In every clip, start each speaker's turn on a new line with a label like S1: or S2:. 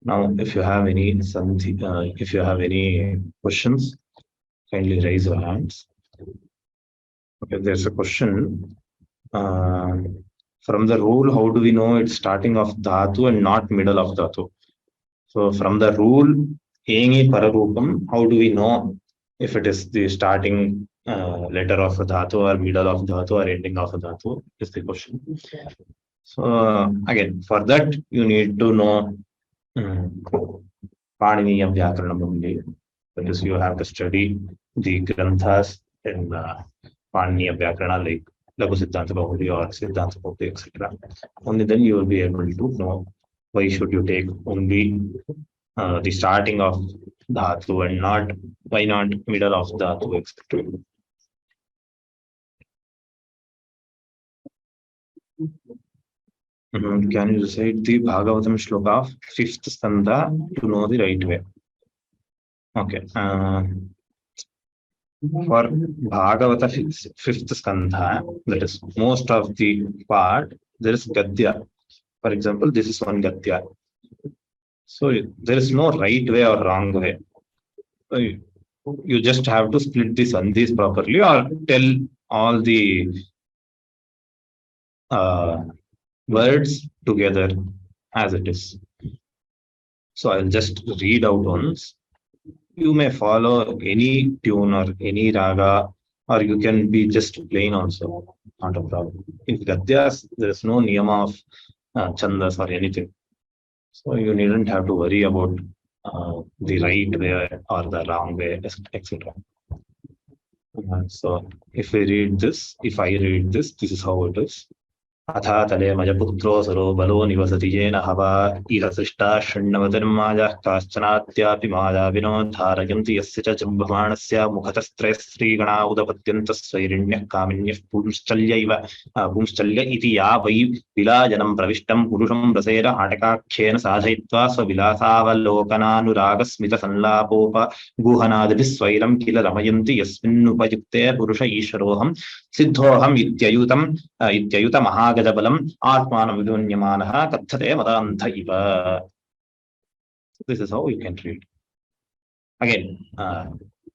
S1: Now, if you have any questions, kindly raise your hands. Okay, there's a question. From the rule, how do we know it's starting of dhatu and not middle of dhatu? So from the rule, engi pararupam, how do we know if it is the starting letter of a dhatu or middle of dhatu or ending of a dhatu is the question. So again, for that you need to know Paniniya Vyakaranam only. That is, you have to study the Granthas and Paniniya Vyakarana like Lagu Siddhanta Bahudi or Siddhanta Bahudi, etc. Only then you will be able to know why should you take only the starting of dhatu and why not middle of dhatu, etc. Can you recite the Bhagavatam shloka of 5th skandha to know the right way? Okay. For Bhagavata 5th skandha, that is most of the part, there is Gadya. For example, this is one Gadya. So there is no right way or wrong way. So you just have to split the Sandhis properly or tell all the words together as it is. So I'll just read out once. You may follow any tune or any raga, or you can be just plain also, not a problem. In Gadyas, there is no niyama of chandas or anything. So you needn't have to worry about the right way or the wrong way, etc. So if I read this, this is how it is. अथा तले मजपुत्रोऽसुरो बलो निवसति येन हवा इदसृष्टा षण्णवतिर्मायाः काश्चनात्यापि मायाविनो धारयन्ति यस्य च जम्भमाणस्य मुखतस्त्रयस्त्रीगणा उदपत्यन्तः स्वैरिण्यः कामिन्यः पुंश्चल्य इति या वै विलाजनं प्रविष्टं पुरुषं रसेन हाटकाख्येन साधयित्वा स्वविलासावलोकनानुरागस्मितसंलापोपगुहनादिभिः स्वैरं किल रमयन्ति यस्मिन्नुपयुक्ते पुरुष ईश्वरोऽहं सिद्धोऽहम् इत्ययुत महागजबलम् आत्मानं विदुन्यमानः कथ्यते मदान्ध इव. This is how you can read. Again,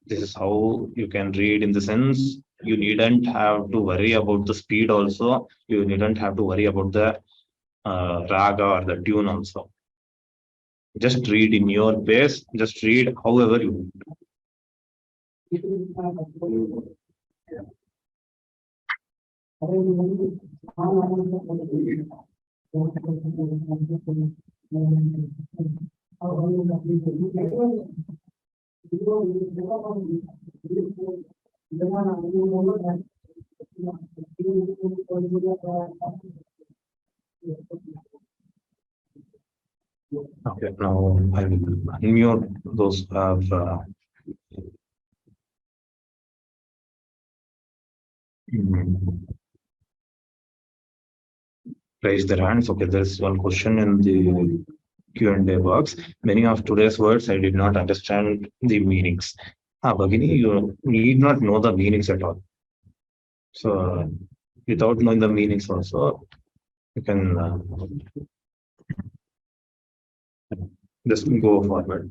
S1: this is how you can read in the sense you needn't have to worry about the speed also. You needn't have to worry about the raga or the tune also. Just read in your pace. Just read however you want. Okay, now I will unmute those who have raise their hands. Okay, there's one question in the Q&A box. Many of today's words I did not understand the meanings. Bhagini, you need not know the meanings at all. So without knowing the meanings also, you can just go forward.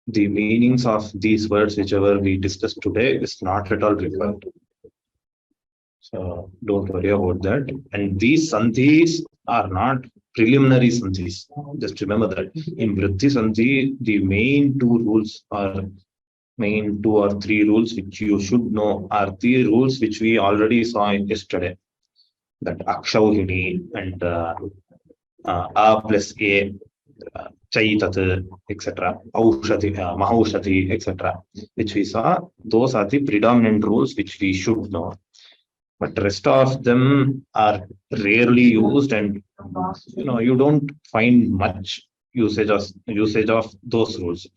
S1: The meanings of these words, whichever we discussed today, is not at all required. So don't worry about that. And these sandhis are not preliminary sandhis. Just remember that in Vriddhi Sandhi, the main 2 rules are main 2 or 3 rules which you should know are the rules which we already saw yesterday. That Akshauhini and A plus A, Chaitat, etc. Aushati, Mahaushati, etc. Which we saw. Those are the predominant rules which we should know. But the rest of them are rarely used, and you don't find much usage of those rules.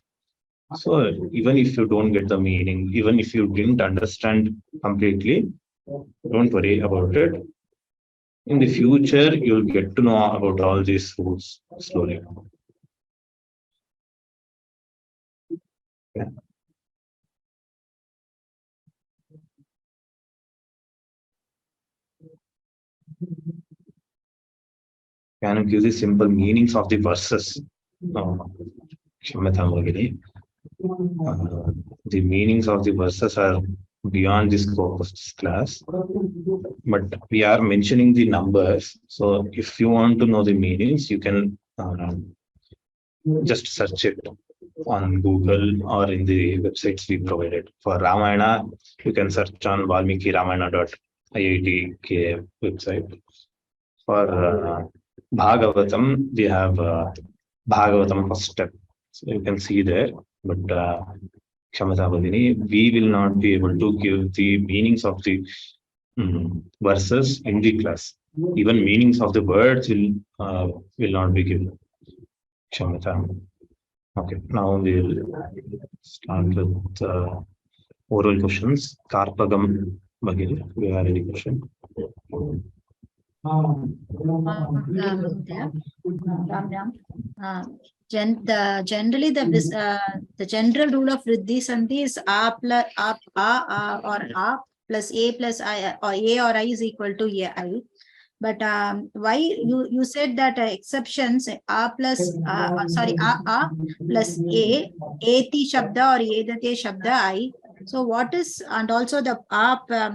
S1: So even if you don't get the meaning, even if you didn't understand completely, don't worry about it. In the future, you'll get to know about all these rules slowly. Yeah. Can you give the simple meanings of the verses? Kshamyatam Bhagini. The meanings of the verses are beyond the scope of this class, but we are mentioning the numbers. So if you want to know the meanings, you can just search it on Google or in the websites we provided. For Ramayana, you can search on valmikiramana.iit website. For Bhagavatam, we have Bhagavatam first step. So you can see there, but Kshamata Bhagini, we will not be able to give the meanings of the verses in the class. Even meanings of the words will not be given. Kshamata. Okay, now we'll start with oral questions. Karpagam Bhagini, do you have any question?
S2: Generally the general rule of Vriddhi Sandhi is a plus a plus a plus I, or a or I is equal to a I. But why you said that exceptions a plus a plus a eti shabda or edate shabda I. So what is, and also the pra plus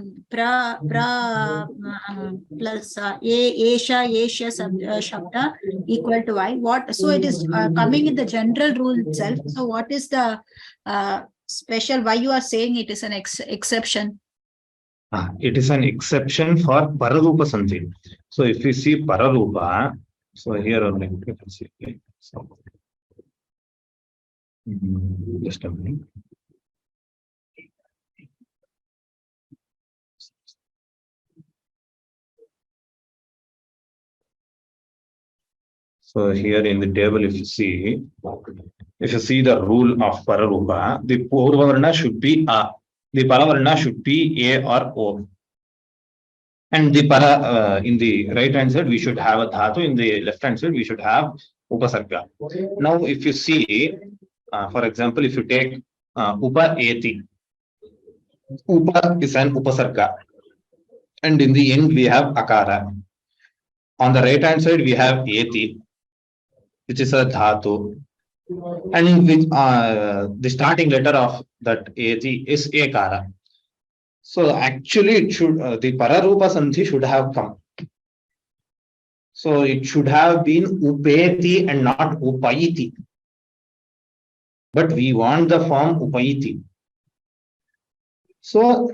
S2: esha shabda equal to I. What, so it is coming in the general rule itself. So what is the special, why you are saying it is an exception?
S1: It is an exception for Pararupa Sandhi. So if you see Pararupa, so here only you can see. So, just a minute. So here in the table, if you see the rule of Pararupa, the Purvavarna should be A, the Paravarna should be A or O. And the para in the right hand side, we should have a dhatu. In the left hand side, we should have upasarga. Now, if you see, for example, if you take upa eti, upa is an upasarga, and in the end we have akara. On the right hand side, we have eti, which is a dhatu, and which the starting letter of that eti is ekara. So actually, it should the Pararupa Sandhi should have come. So it should have been upeti and not upaiti. But we want the form upaiti. So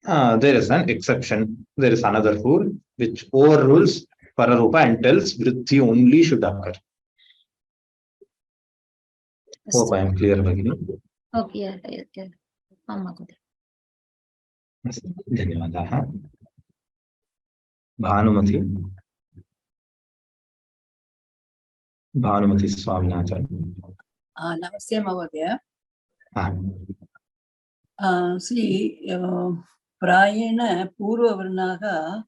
S1: there is an exception. There is another rule which overrules Pararupa and tells Vriddhi only should occur. Hope I am clear, Bhagini.
S2: Okay.
S1: धन्यवादाः. Bhanumati Swaminathan.
S3: Namaste Mahodaya. See, prayena purva varnaha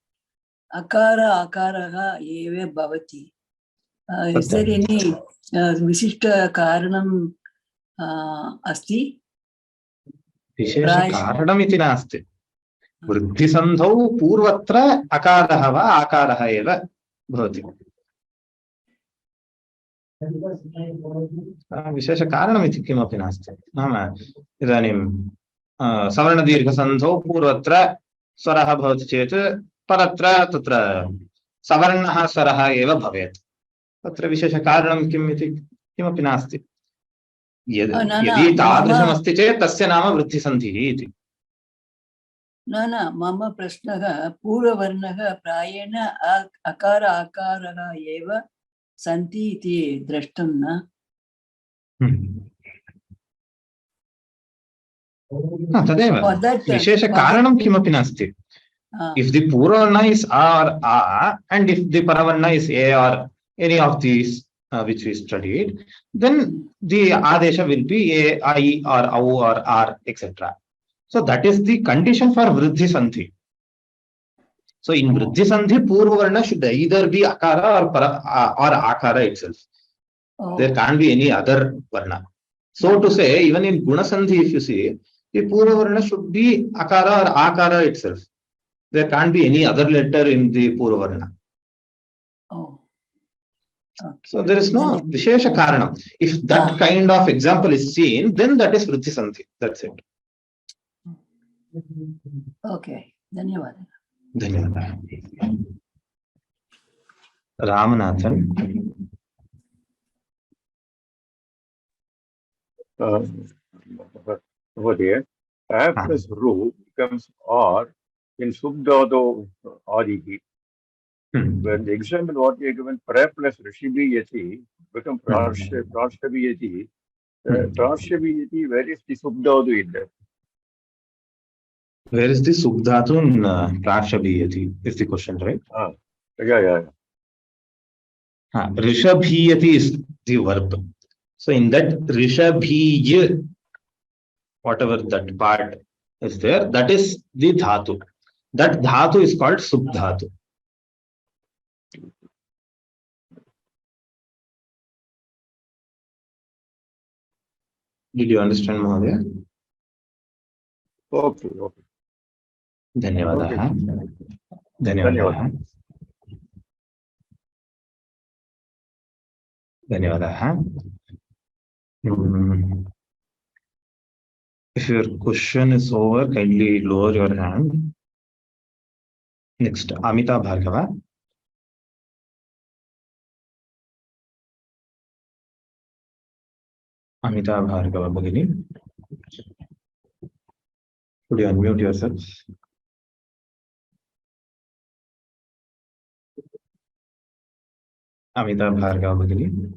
S3: akara akaraha eve bhavati. Is there any vishishta karanam asti?
S1: विशेष कारणम् इति नास्ति. वृद्धिसन्धौ पूर्वत्र अकारः वा आकारः एव भवति. विशेष कारणम् इति किमपि नास्ति. नाम इदानीं सवर्णदीर्घसन्धौ पूर्वत्र स्वरः भवति चेत् परत्र तत्र सवर्णः स्वरः एव भवेत्. तत्र विशेष कारणं किम् इति किमपि नास्ति. यदि तादृशमस्ति चेत् तस्य नाम वृद्धिसन्धिः इति.
S3: न मम प्रश्नः पूर्ववर्णः प्रायेण अकार आकारः एव सन्ति इति द्रष्टुं न.
S1: तदेव विशेष कारणं किमपि नास्ति. If the Purvarna is A or A, and if the Paravarna is A or any of these which we studied, then the Adesha will be A, I, or Au, or R, etc. So that is the condition for Vriddhi Sandhi. So in Vriddhi Sandhi, Purvarna should either be Akara or Akara itself. There can't be any other Varna. So to say, even in Guna Sandhi, if you see, the Purvarna should be Akara or Akara itself. There can't be any other letter in the Purvarna. So there is no Vishesha Karanam. If that kind of example is seen, then that is Vriddhi Sandhi. That's it.
S3: Okay. Dhanyavada.
S1: Dhanyavada. Ramanathan.
S4: Over there, A plus Ru becomes R in Subdhado Adihi. When the example what we are given, Pra plus Rishibhiyati become Prashabhiyati. Prashabhiyati, where is the Subdhadu in there?
S1: Where is the Subdhatu in Prashabhiyati? Is the question, right?
S4: Yeah.
S1: Rishabhiyati is the verb. So in that Rishabhiya, whatever that part is there, that is the dhatu. That dhatu is called subdhatu. Did you understand, Mahodaya?
S4: Okay.
S1: Dhanyavadaha.
S4: Okay.
S1: Dhanyavadaha. Dhanyavadaha. If your question is over, kindly lower your hand. Next, Amita Bhargava. Amita Bhargava Bhagini. Could you unmute yourself? Amita Bhargava Bhagini.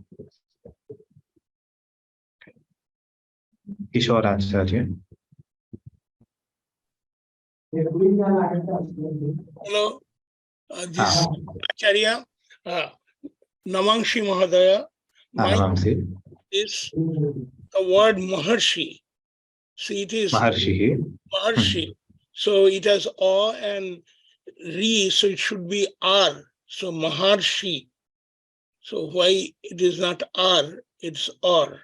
S1: Kishore Acharya.
S5: Hello, this Acharya, Namangshi Mahadaya.
S1: Namangshi.
S5: Is the word Maharshi. So it is Maharshi. So it has A and Ri, so it should be R. So Maharshi. So why it is not R, it's R.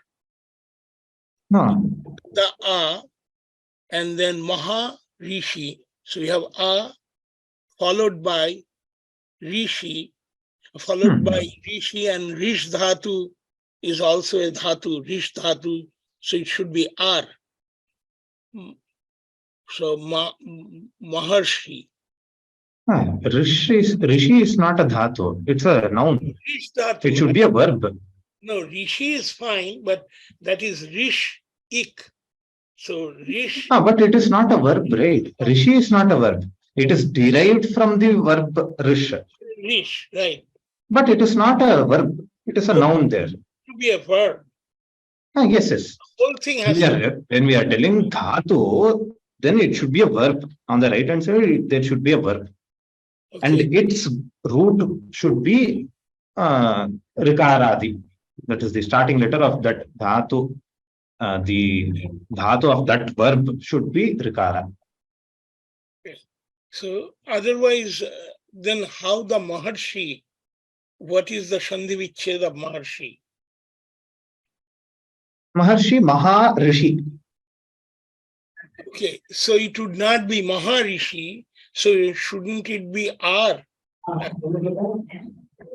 S1: No.
S5: The A and then Maha Rishi. So we have A followed by Rishi, followed by Rishi, and Rish Dhatu is also a Dhatu, Rish Dhatu. So it should be R. So Maharshi.
S1: Rishi is not a dhatu. It's a noun.
S5: Rish Dhatu.
S1: It should be a verb.
S5: No, Rishi is fine, but that is Rish Ik. So Rish.
S1: But it is not a verb, right? Rishi is not a verb. It is derived from the verb Rish.
S5: Rish, right.
S1: But it is not a verb. It is a noun there.
S5: It should be a verb.
S1: Yes.
S5: The whole thing has
S1: when we are telling dhatu, then it should be a verb. On the right hand side, there should be a verb. Okay. And its root should be rikaradi. That is the starting letter of that dhatu. The dhatu of that verb should be rikara.
S5: Okay. So otherwise, then how the Maharshi, what is the Sandhi Vichcheda of Maharshi?
S1: Maharshi, Maharishi.
S5: Okay, so it would not be Maharishi, so shouldn't it be R?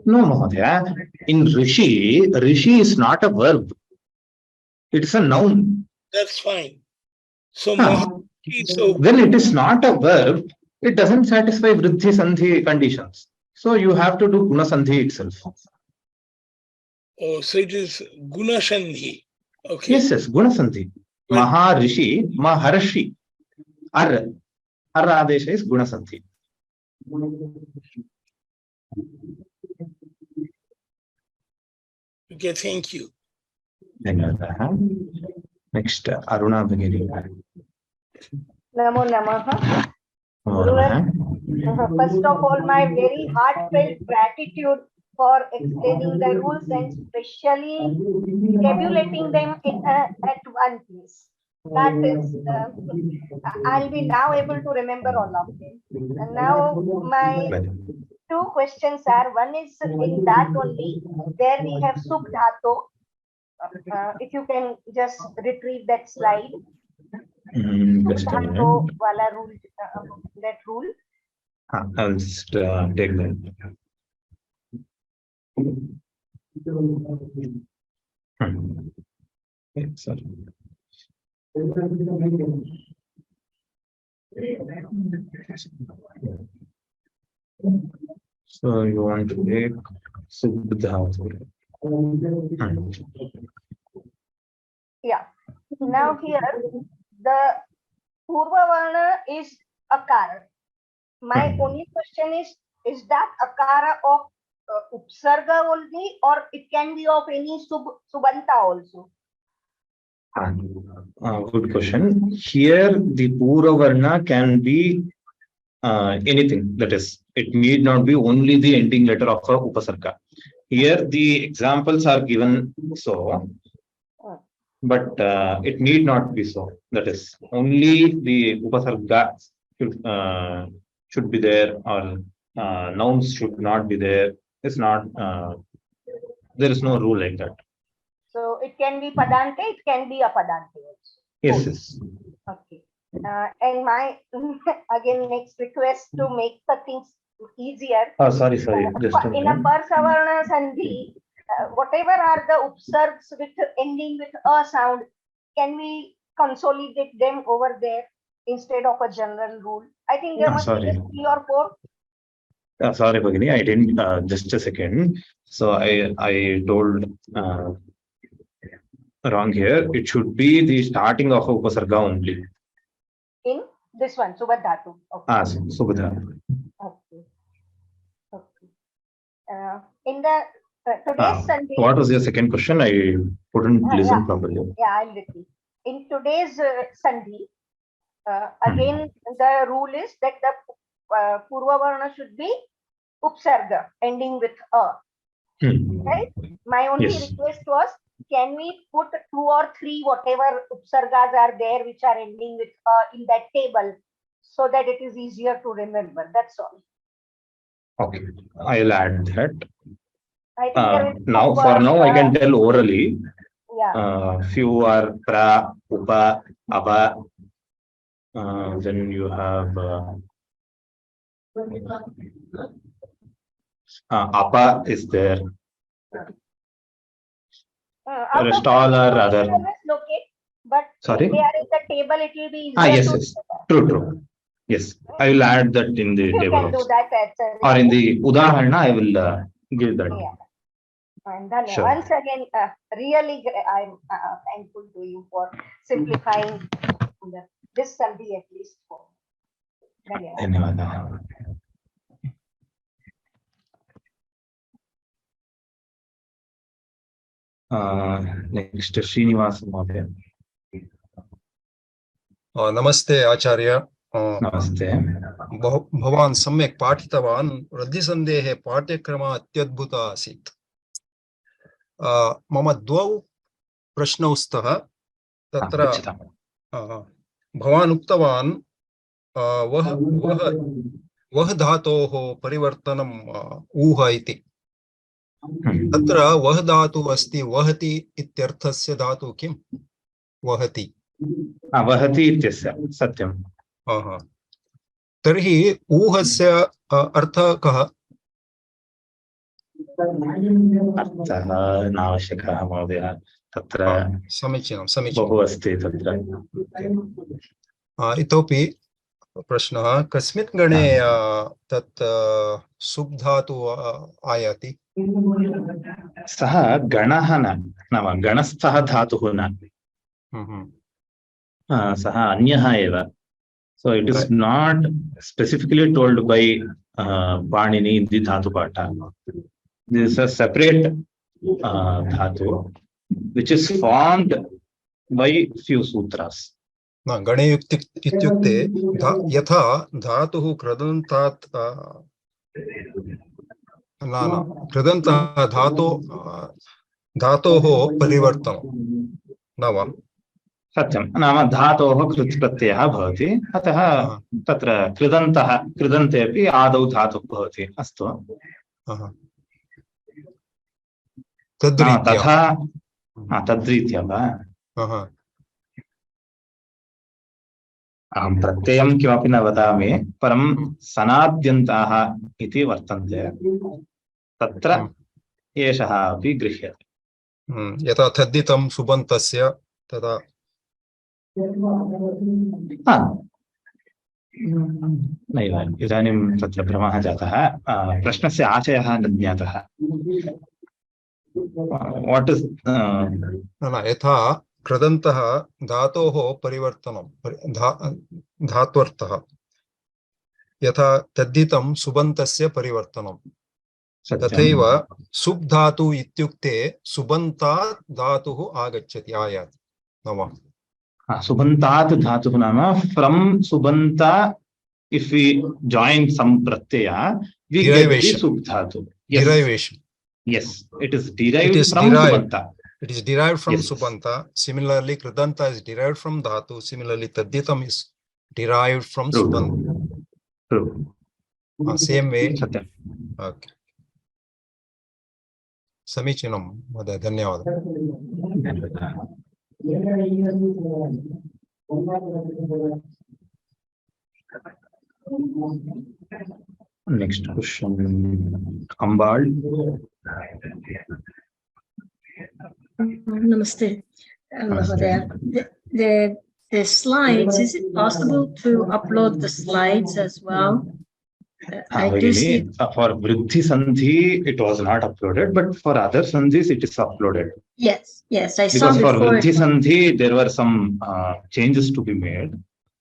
S1: No, Mahodaya. In Rishi is not a verb. It's a noun.
S5: That's fine. So Maharishi, so
S1: when it is not a verb, it doesn't satisfy Vriddhi Sandhi conditions. So you have to do Guna Sandhi itself.
S5: Oh, so it is Guna Sandhi. Okay.
S1: Yes, Guna Sandhi. Maharishi, Maharshi. Ar Adesha is Guna Sandhi.
S5: Okay, thank you.
S1: Next, Aruna Bhagiri.
S6: Namo Namaha. First of all, my very heartfelt gratitude for explaining the rules and especially tabulating them at one place. That is, I'll be now able to remember all of them. And now my two questions are, one is in that only, where we have Sukh Dhatu. If you can just retrieve that slide. Sukh Dhatu wala rule, that rule.
S1: I'll just take that. Sorry. So you want to take Subdha.
S6: Yeah. Now here the Purva Varna is Akara. My only question is that Akara of Upsarga only, or it can be of any Subanta also?
S1: Good question. Here the Purva Varna can be anything. That is, it need not be only the ending letter of a Upasarga. Here the examples are given so, but it need not be so. That is, only the Upasarga should be there, or nouns should not be there. It's not, there is no rule like that.
S6: So it can be Padante, it can be Apadante also.
S1: Yes, yes.
S6: Okay. And my again next request to make the things easier.
S1: Oh, sorry. Just
S6: in a Parsavarna Sandhi, whatever are the upsargs with ending with a sound, can we consolidate them over there instead of a general rule? I think there must be just 3 or 4.
S1: Sorry, Bhagini, I didn't. Just a second. So I told wrong here. It should be the starting of a Upasarga only.
S6: In this one, Subhadhatu.
S1: Okay. Subhadha.
S6: Okay. In the today's Sandhi.
S1: What was your second question? I couldn't listen properly.
S6: Yeah, I'll repeat. In today's Sandhi, again the rule is that the Purva Varna should be Upsarga, ending with a. Right? My only request was, can we put 2 or 3 whatever Upsargas are there which are ending with a in that table, so that it is easier to remember. That's all.
S1: Okay, I'll add that.
S6: I think
S1: now, for now, I can tell orally.
S6: Yeah.
S1: Few are pra, upa, aba. Then you have apa is there. Rest all are other.
S6: But
S1: sorry?
S6: if they are in the table, it will be easier.
S1: Yes. True. Yes, I will add that in the
S6: you
S1: table.
S6: Can do that
S1: or in the Udaharana, I will give that.
S6: Yeah. And then
S1: Sure.
S6: once again, really, I'm thankful to you for simplifying this Sandhi at least for.
S1: Dhanyawad. Next, Srinivas Mahodaya.
S7: Namaste, Acharya.
S1: Namaste.
S7: भवान् सम्यक् पाठितवान्. वृद्धिसन्धेः पाठ्यक्रमः अत्यद्भुतः आसीत्. मम 2 प्रश्नौ स्तः. तत्र भवान् उक्तवान् वह धातोः परिवर्तनं ऊह इति. तत्र वह धातु अस्ति, वहति इत्यर्थस्य धातु किं? वहति.
S1: वहति इत्यस्य सत्यं.
S7: तर्हि ऊहस्य अर्थः कः?
S1: अर्थः नावश्यकः महोदय. तत्र
S7: समीचीनं
S1: बहु अस्ति तत्र.
S7: इतोपि प्रश्नः, कस्मिन् गणे तत् सुब् धातु आयाति?
S1: सः गणः न, नाम गणस्थः धातुः न. सः अन्यः एव. So it is not specifically told by Panini in the Dhatu Pata. This is a separate dhatu which is formed by few sutras.
S7: गणे इत्युक्ते यथा धातुः कृदन्तात् कृदन्तः धातोः परिवर्तनं न वा?
S1: सत्यं, नाम धातोः कृत् प्रत्ययः भवति, अतः तत्र कृदन्ते अपि आदौ धातुः भवति. अस्तु, तथा तद्रीत्या वा? अहं प्रत्ययं किमपि न वदामि, परं सनाद्यन्ताः इति वर्तन्ते. तत्र एषः अपि गृह्यते.
S7: यथा तद्धितं सुबन्तस्य तदा
S1: नैव इदानीं तत्र भ्रमः जातः. प्रश्नस्य आशयः न ज्ञातः. वाट् इस्
S7: यथा कृदन्तः धातोः परिवर्तनं धात्वर्थः यथा तद्धितं सुबन्तस्य परिवर्तनं तथैव सुब् धातु इत्युक्ते सुबन्तात् धातुः आगच्छति आयाति न वा?
S1: सुबन्तात् धातुः नाम from सुबन्ता if we join some pratyaya we get the sub dhatu. Yes.
S7: Derivation.
S1: Yes, it is derived from subanta.
S7: It is derived from subanta. Similarly, kridanta is derived from dhatu. Similarly, tadditam is derived from subanta.
S1: True.
S7: Same way.
S1: Satyam.
S7: Okay. Samichinam. Dhanyawad.
S1: Next question. Ambal.
S8: Namaste. The slides, is it possible to upload the slides as well? I do see.
S1: For Vriddhi Sandhi, it was not uploaded, but for other Sandhis, it is uploaded.
S8: Yes, I saw
S1: because
S8: before.
S1: For Vriddhi Sandhi, there were some changes to be made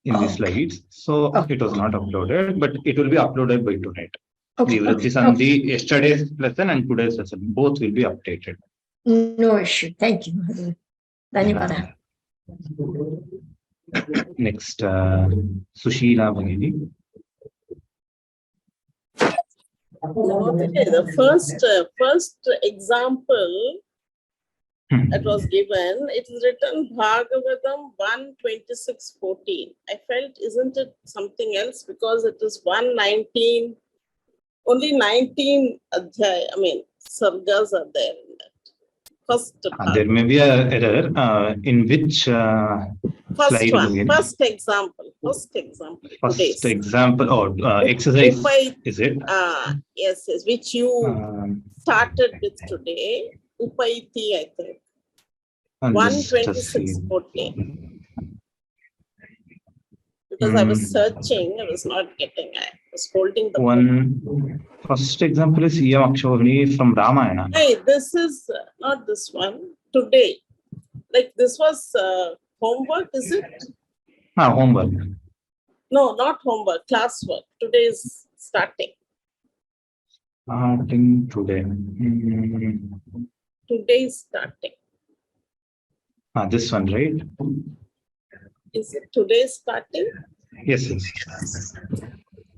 S1: in the slides. So it was not uploaded, but it will be uploaded by tonight. The Vriddhi Sandhi, yesterday's lesson and today's lesson, both will be updated.
S8: No issue. Thank you. Dhanyawada.
S1: Next, Sushila Bhagini.
S9: The first example that was given, it is written Bhagavatam 1:26:14. I felt, isn't it something else, because it is 119, only 19 adhyay, sargas are there in that.
S1: There may be an error in which slide again?
S9: First example.
S1: First example or exercise, is it?
S9: Yes, which you started with today. Upaiti, I think. 1:26:14. Because I was searching, I was not getting. I was holding the
S1: first example is Yamakshavani from Ramayana.
S9: Hey, this is not this one. Today, like this was homework, is it?
S1: Homework.
S9: No, not homework. Classwork. Today is starting.
S1: Starting today.
S9: Today is starting.
S1: This one, right?
S9: Is it today starting?
S1: Yes.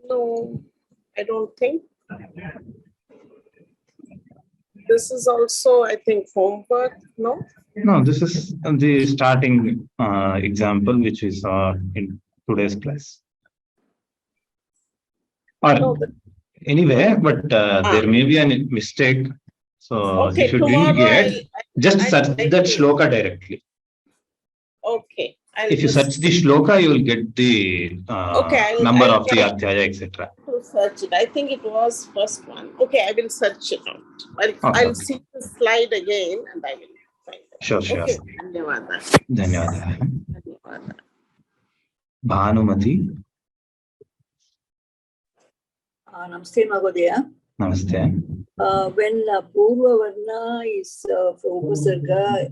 S9: No, I don't think. This is also, I think, homework, no?
S1: No, this is the starting example which we saw in today's class. Or anyway, but there may be a mistake. So if you didn't get, just search that shloka directly.
S9: Okay.
S1: If you search the shloka, you will get the number of the adhyaya, etc.
S9: To search it. I think it was first one. Okay, I will search it out. I'll see the slide again and I will find it.
S1: Sure.
S9: Okay.
S1: Dhanyawada. Bhanumati.
S3: Namaste, Mahodaya.
S1: Namaste.
S3: When Purva Varna is for Upasarga,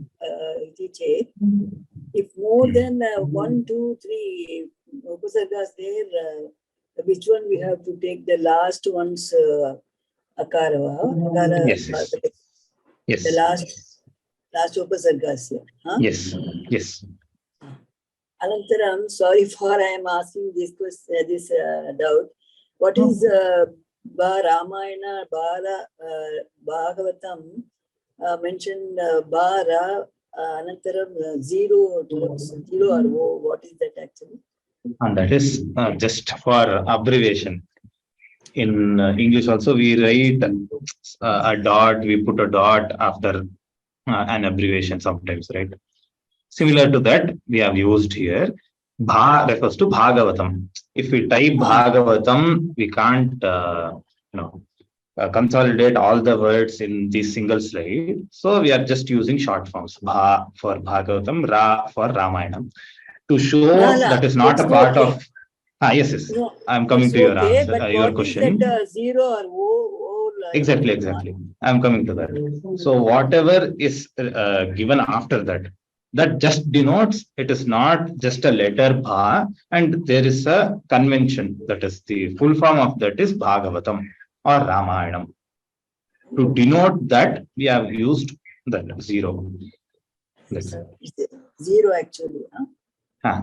S3: if more than 1, 2, 3 Upasargas there, which one we have to take? The last one's Akara?
S1: Yes.
S3: The last Upasargas here. Huh?
S1: Yes.
S3: Anantaram, sorry for I am asking this doubt. What is Ramayana, Bhagavatam mentioned Bara, Anantaram 0 or O? What is that actually?
S1: And that is just for abbreviation. In English also we write a dot, we put a dot after an abbreviation sometimes, right? Similar to that, we have used here. Bha refers to Bhagavatam. If we type Bhagavatam, we can't consolidate all the words in the single slide. So we are just using short forms. Bha for Bhagavatam, Ra for Ramayanam. To show that is not a part of. Yes, yes.
S3: No,
S1: I'm coming
S3: it's
S1: to your
S3: okay,
S1: answer,
S3: but
S1: your
S3: what
S1: question.
S3: is that 0 or O line?
S1: Exactly. I'm coming to that. So whatever is given after that, that just denotes it is not just a letter Bha, and there is a convention, that is the full form of that is Bhagavatam or Ramayanam. To denote that, we have used that 0. That's it.
S3: 0 actually. Huh?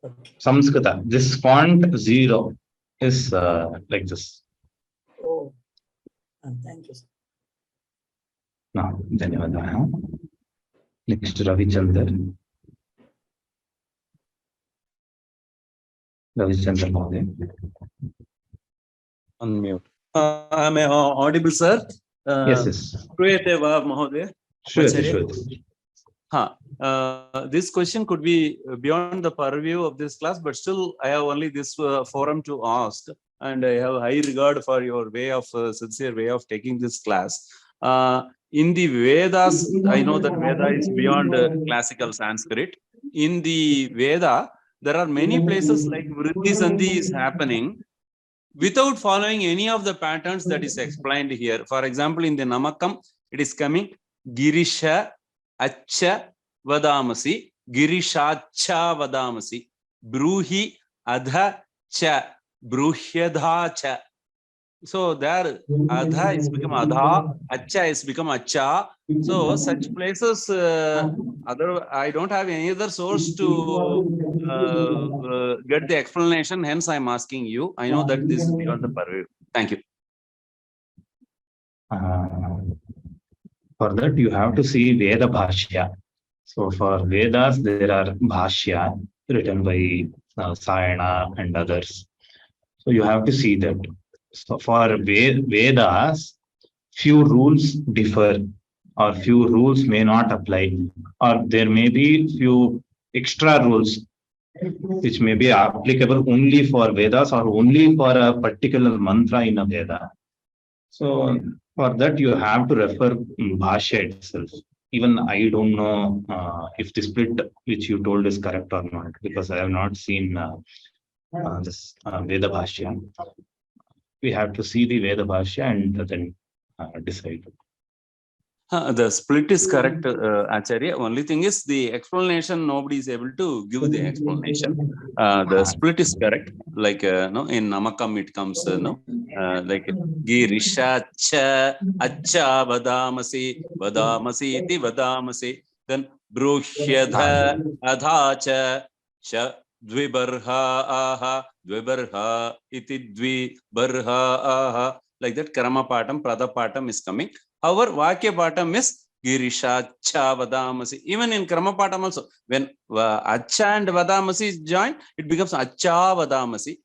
S1: Okay. Samskrita, this font 0 is like this.
S3: Oh, thank you.
S1: Now, धन्यवाद. Next, Ravichandar. Ravichandar Mahoday.
S10: Unmute. Am I audible, sir?
S1: Yes.
S10: Shruyate va, Mahoday?
S1: Shruyate.
S10: This question could be beyond the purview of this class, but still I have only this forum to ask, and I have high regard for your way of sincere way of taking this class. In the Vedas, I know that Veda is beyond classical Sanskrit. In the Veda, there are many places like Vriddhi Sandhi is happening without following any of the patterns that is explained here. For example, in the Namakam, it is coming Girisha Acha Vadamasi, Girishacha Vadamasi, Bruhi Adha Cha, Bruhyadha Cha. So there Adha is become Adha, Acha is become Acha. So such places, I don't have any other source to get the explanation. Hence, I'm asking you. I know that this is beyond the purview. Thank you.
S1: For that, you have to see Veda Bhashya. So for Vedas, there are Bhashya written by Sayana and others. So you have to see that. So for Vedas, few rules differ, or few rules may not apply, or there may be few extra rules which may be applicable only for Vedas or only for a particular mantra in a Veda. So for that, you have to refer Bhashya itself. Even I don't know if the split which you told is correct or not, because I have not seen this Veda Bhashya. We have to see the Veda Bhashya and then decide.
S10: The split is correct, Acharya. Only thing is the explanation, nobody is able to give the explanation. The split is correct. Like no, in Namakam it comes like Girisha Cha Acha Vadamasi Vadamasi iti Vadamasi. Then Bruhyadha Adha Cha Dvibarha Aha Dvibarha iti Dvibarha Aha. Like that, Karama Patam, Prada Patam is coming. However, Vakya Patam is Girisha Cha Vadamasi. Even in Krama Patam also, when Acha and Vadamasi is joined, it becomes Acha Vadamasi.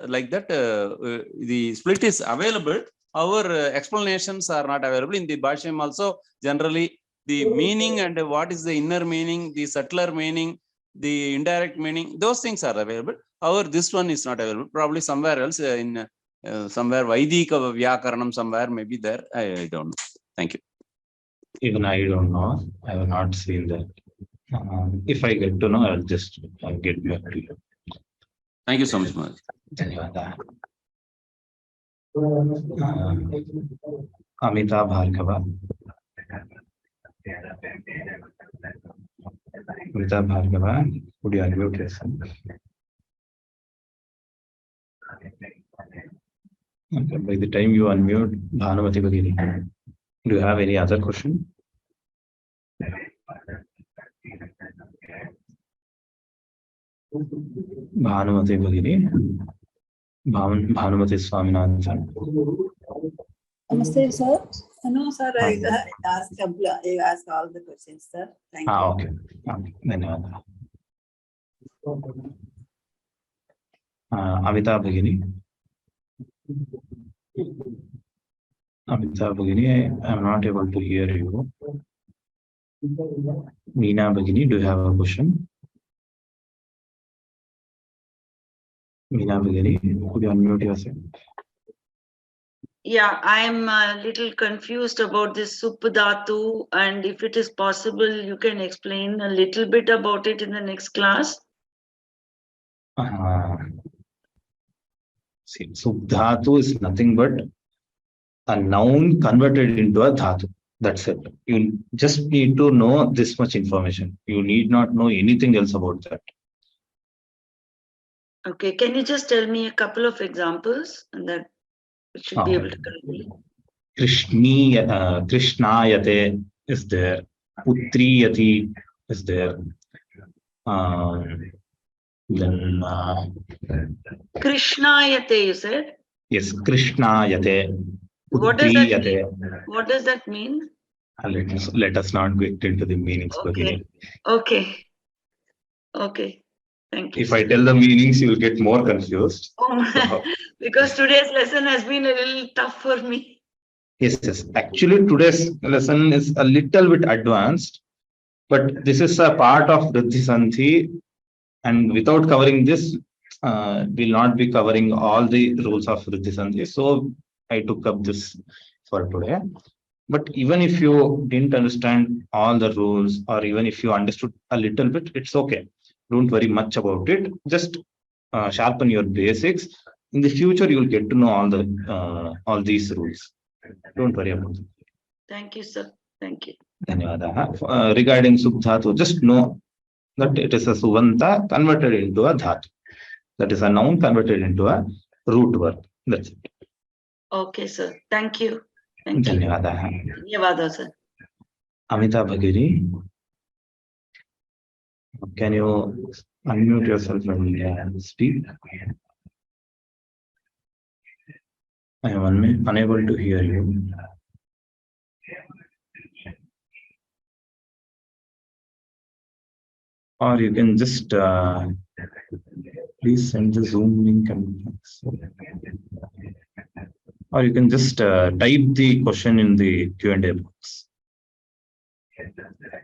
S10: Like that, the split is available. Our explanations are not available. In the Bhashyam also, generally, the meaning and what is the inner meaning, the subtler meaning, the indirect meaning, those things are available. However, this one is not available. Probably somewhere else in somewhere Vaidika Vyakaranam somewhere maybe there. I don't know. Thank you.
S1: Even I don't know. I have not seen that. If I get to know, I'll get back to you.
S10: Thank you so much, Maharaj.
S1: Amita Bhargava. Amita Bhargava, would you unmute yourself? Okay, by the time you unmute, Bhanumati Bhagini, do you have any other question? Bhanumati Bhagini, Bhanumati Swaminathan.
S3: Namaste, sir. No, sir, I asked all the questions, sir. Thank you.
S1: Okay. Dhanyawad. Amita Bhagini. Amita Bhagini, I am not able to hear you. Meena Bhagini, do you have a question? Meena Bhagini, could you unmute yourself?
S11: Yeah, I'm a little confused about this Suppadhatu, and if it is possible, you can explain a little bit about it in the next class.
S1: See, Subdhatu is nothing but a noun converted into a dhatu. That's it. You just need to know this much information. You need not know anything else about that.
S11: Okay, can you just tell me a couple of examples and that we should be able to correct me?
S1: Krishnayate is there. Putriyati is there. Then
S11: Krishnayate, you said?
S1: yes, Krishnayate.
S11: What does that mean? What does that mean?
S1: Let us not get into the meanings.
S11: Okay. Okay. Okay. Thank you.
S1: If I tell the meanings, you will get more confused.
S11: Oh, because today's lesson has been a little tough for me.
S1: Yes, yes. Actually, today's lesson is a little bit advanced, but this is a part of Vriddhi Sandhi, and without covering this, we'll not be covering all the rules of Vriddhi Sandhi. So I took up this for today. But even if you didn't understand all the rules, or even if you understood a little bit, it's okay. Don't worry much about it. Just sharpen your basics. In the future, you'll get to know all these rules. Don't worry about it.
S11: Thank you, sir. Thank you.
S1: Regarding Subdhatu, just know that it is a Suvanta converted into a Dhatu. That is a noun converted into a root verb. That's it.
S11: Okay, sir. Thank you. Thank you. Dhanyavada, sir.
S1: Amita Bhagiri, can you unmute yourself and speak? I am unable to hear you. Or you can just please send the Zoom link, or you can just type the question in the Q&A box.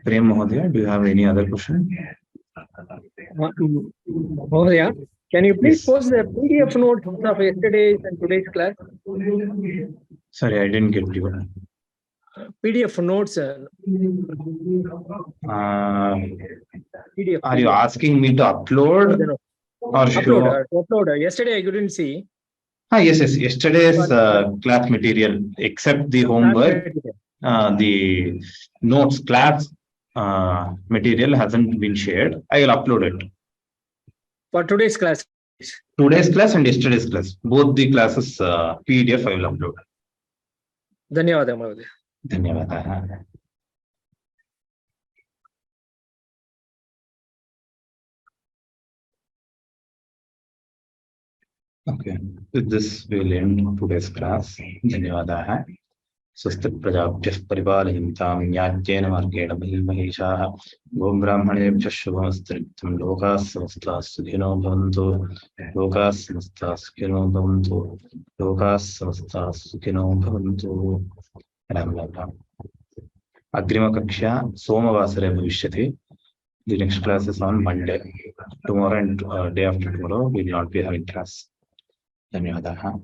S1: Prem Mahodaya, do you have any other question?
S12: Mahodaya, can you please post the PDF notes of yesterday's and today's class?
S1: Sorry, I didn't get you.
S12: PDF notes. PDF.
S1: Are you asking me to upload or show?
S12: Upload. Yesterday I couldn't see.
S1: Yes. Yesterday's class material, except the homework, the notes class material hasn't been shared. I will upload it.
S12: For today's class?
S1: Today's class and yesterday's class. Both the classes PDF I will upload.
S12: Dhanyavada, Mahodaya.
S1: Dhanyavada. Okay, with this we will end today's class. Dhanyavada. Swastik prajabhyah paripalayamtam nyajyena margena mahimaheshaah Om Brahmanebhyah shubhamastaritam lokas samastah sukhino bhavantu lokas samastah sukhino bhavantu lokas samastah sukhino bhavantu. Ram Ram Ram. Agrima Kaksha Somavasare Bhavishyati. The next class is on Monday. Tomorrow and day after tomorrow we will not be having class. Dhanyavada.